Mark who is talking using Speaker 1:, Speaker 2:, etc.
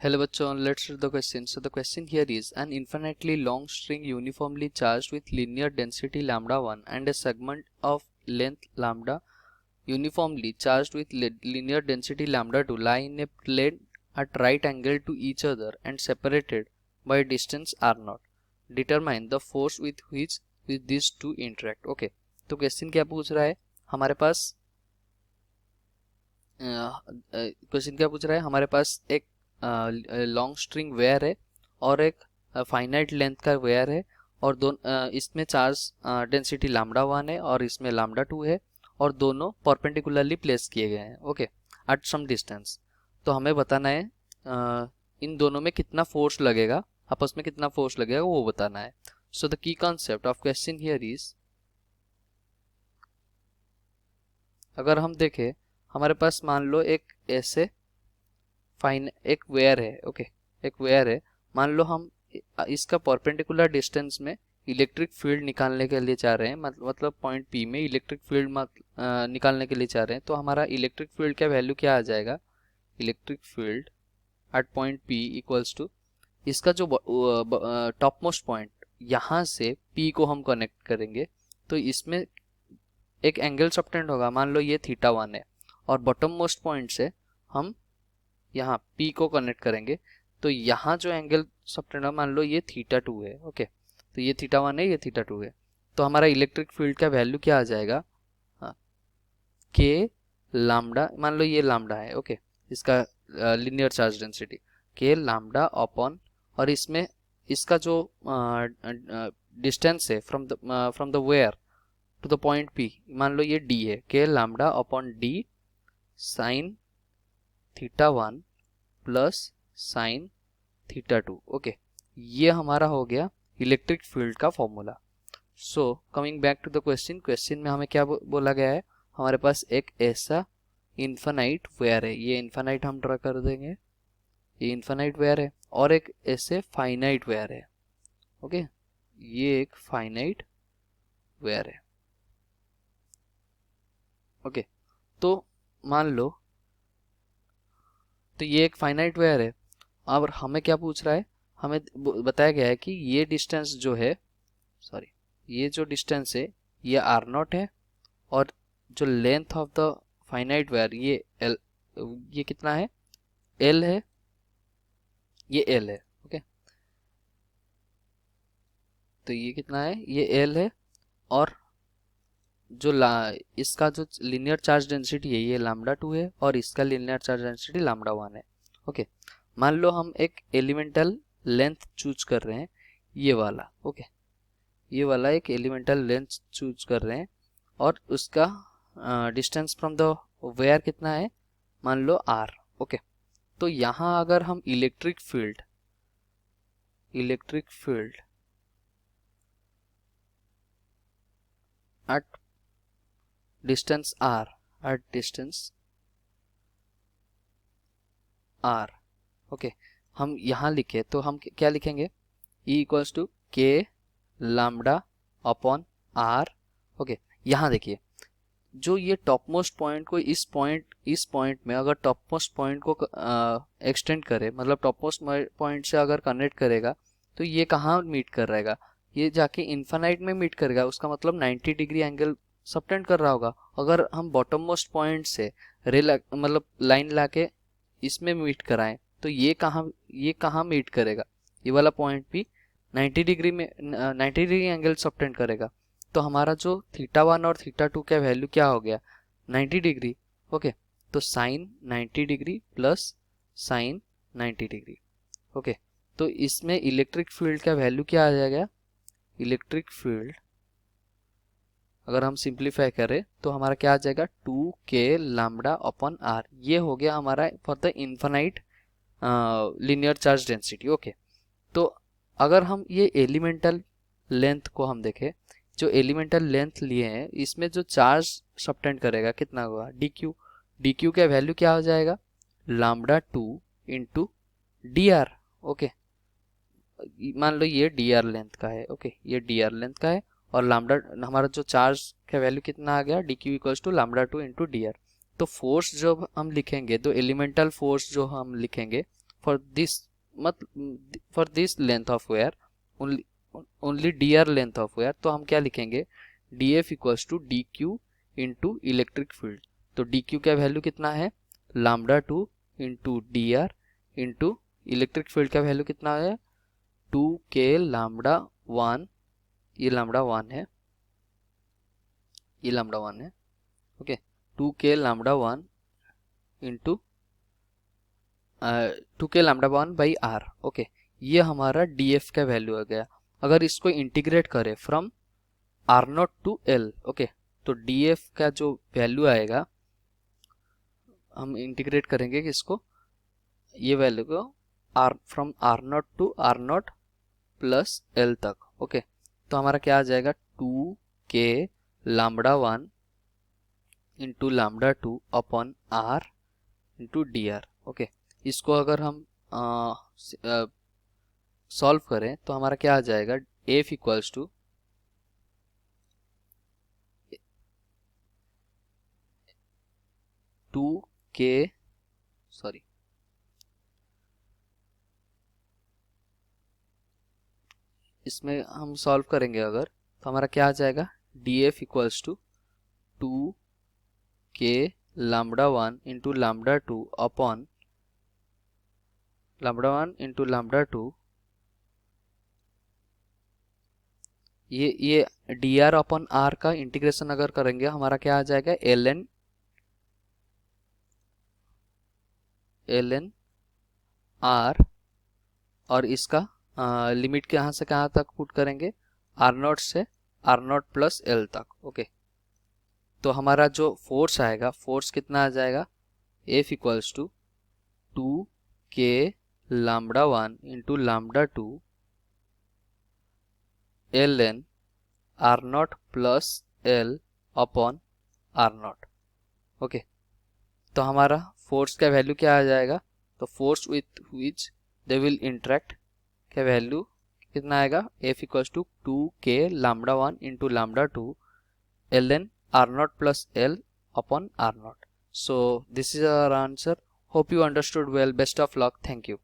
Speaker 1: Hello bachcho, let's read the question. So the question here is an infinitely long string uniformly charged with linear density lambda 1 and a segment of length lambda uniformly charged with linear density lambda 2 lie in a plane at right angle to each other and separated by a distance r0. Determine the force with which these two interact. Okay, तो question क्या पूछ रहा है हमारे पास एक long string where है और एक फाइनाइट लेंथ का वेयर है और दोनों इसमें चार्ज डेंसिटी लैम्डा 1 है और इसमें लैम्डा 2 है और दोनों परपेंडिकुलरली प्लेस किए गए हैं ओके एट सम डिस्टेंस। तो हमें बताना है इन दोनों में कितना फोर्स लगेगा, आपस में कितना फोर्स लगेगा वो बताना है। So the key concept of question here is, अगर हम देखें हमारे पास मान लो एक ऐसे एक वेयर है ओके एक वेयर है, मान लो हम इसका परपेंडिकुलर डिस्टेंस में इलेक्ट्रिक फील्ड निकालने के लिए चाह रहे हैं, मतलब पॉइंट पी में इलेक्ट्रिक फील्ड निकालने के लिए चाह रहे हैं। तो हमारा इलेक्ट्रिक फील्ड का वैल्यू क्या आ जाएगा, electric field at point P equals to इसका जो टॉप मोस्ट पॉइंट यहाँ से पी को हम कनेक्ट करेंगे तो इसमें एक एंगल सबटेंड होगा, मान लो ये थीटा 1 है और बॉटम मोस्ट पॉइंट से हम यहाँ P को कनेक्ट करेंगे तो यहाँ जो एंगल सबटेंड मान लो ये थीटा 2 है ओके, तो ये थीटा 1 है ये थीटा 2 है। तो हमारा इलेक्ट्रिक फील्ड का वैल्यू क्या आ जाएगा, के लैम्डा, मान लो ये लैम्डा है ओके, इसका लिनियर चार्ज डेंसिटी के लैम्डा अपॉन, और इसमें इसका जो डिस्टेंस है from the wire to the point P, मान लो ये D है, के lambda upon D sine theta 1 plus sine theta 2 okay. ये हमारा हो गया इलेक्ट्रिक फील्ड का formula. So coming back to the question, question में हमें क्या बोला गया है, हमारे पास एक ऐसा इन्फिनाइट वेयर है, ये इन्फिनाइट हम ड्रा कर देंगे, ये इन्फिनाइट वेयर है और एक ऐसे फाइनाइट वेयर है ओके, ये एक फाइनाइट वेयर है ओके। तो मान लो तो ये एक फाइनाइट वेयर है और हमें क्या पूछ रहा है, हमें बताया गया है कि ये डिस्टेंस जो है, सॉरी ये जो डिस्टेंस है ये r0 है और जो length of the finite wire ये l, ये कितना है l है, ये l है ओके। तो ये कितना है, ये l है और जो इसका जो लिनियर चार्ज डेंसिटी है ये लैम्डा 2 है और इसका लिनियर चार्ज डेंसिटी लैम्डा 1 है ओके। मान लो हम एक एलिमेंटल लेंथ चूज कर रहे हैं, ये वाला ओके, ये वाला एक एलिमेंटल लेंथ चूज कर रहे हैं और उसका डिस्टेंस फ्रॉम द वेयर कितना है, मान लो r ओके। तो यहाँ अगर हम electric field at distance r okay हम यहाँ लिखे तो हम क्या लिखेंगे, E इक्वल्स टू के लैम्डा अपॉन r ओके। यहाँ देखिए जो ये टॉप मोस्ट पॉइंट को इस पॉइंट में अगर टॉप मोस्ट पॉइंट को एक्सटेंड करे, मतलब टॉप मोस्ट पॉइंट से अगर कनेक्ट करेगा तो ये कहाँ मीट कर रहेगा, ये जाके इन्फिनाइट में मीट करेगा, उसका मतलब 90 डिग्री एंगल सबटेंड कर रहा होगा। अगर हम बॉटम मोस्ट पॉइंट से मतलब लाइन लाके इसमें मीट कराएं तो ये कहाँ मीट करेगा, ये वाला पॉइंट भी 90 डिग्री में 90 डिग्री एंगल सबटेंड करेगा। तो हमारा जो थीटा 1 और थीटा 2 का वैल्यू क्या हो गया, 90 डिग्री ओके। तो sine 90 degree plus sine 90 degree okay. तो इसमें इलेक्ट्रिक फील्ड का वैल्यू क्या आ जाएगा, इलेक्ट्रिक फील्ड अगर हम सिंप्लीफाई करें तो हमारा क्या आ जाएगा 2k लैम्डा अपॉन r, ये हो गया हमारा for the infinite linear charge density okay. तो अगर हम ये एलिमेंटल लेंथ को हम देखें, जो एलिमेंटल लेंथ लिए हैं इसमें जो चार्ज सबटेंड करेगा कितना होगा डी क्यू का वैल्यू क्या हो जाएगा, lambda 2 into d are okay. मान लो ये डी आर लेंथ का है ओके, ये डी आर लेंथ का है और लैम्डा हमारा जो चार्ज का वैल्यू कितना आ गया, d q equals to lambda 2 into d r. तो फोर्स जो हम लिखेंगे, तो एलिमेंटल फोर्स जो हम लिखेंगे for this for this length of wire only dr length of wire, तो हम क्या लिखेंगे df equals to dq into electric field. तो dq का वैल्यू कितना है lambda 2 into dr into electric field का वैल्यू कितना है 2k लैम्डा 1, ये लैम्डा 1 है, ये लैम्डा 1 है, okay 2k lambda 1 into 2k lambda 1 by r, okay ये हमारा df का वैल्यू आ गया। अगर इसको इंटीग्रेट करें from r0 to l, okay तो df का जो वैल्यू आएगा हम इंटीग्रेट करेंगे कि इसको ये वैल्यू को from r0 to r0 plus l तक, ओके तो हमारा क्या आ जाएगा 2k lambda 1 into lambda 2 upon r into dr, okay इसको अगर हम सॉल्व करें तो हमारा क्या आ जाएगा f इक्वल्स टू इसमें हम सॉल्व करेंगे अगर तो हमारा क्या आ जाएगा df equals to 2k lambda 1 into lambda 2 upon lambda 1 into lambda 2, ये dr अपॉन r का इंटीग्रेशन अगर करेंगे हमारा क्या आ जाएगा ln r, और इसका लिमिट कहाँ से कहाँ तक पुट करेंगे r0 से r0 प्लस l तक, ओके तो हमारा जो फोर्स आएगा फोर्स कितना आ जाएगा F equals to 2k lambda 1 into lambda 2 ln r0 plus l upon r0, okay तो हमारा फोर्स का वैल्यू क्या आ जाएगा तो force with which they will interact का वैल्यू कितना आएगा F equals to 2k lambda 1 into lambda 2 ln r0 plus l upon r0. So this is our answer. Hope you understood well. Best of luck. Thank you.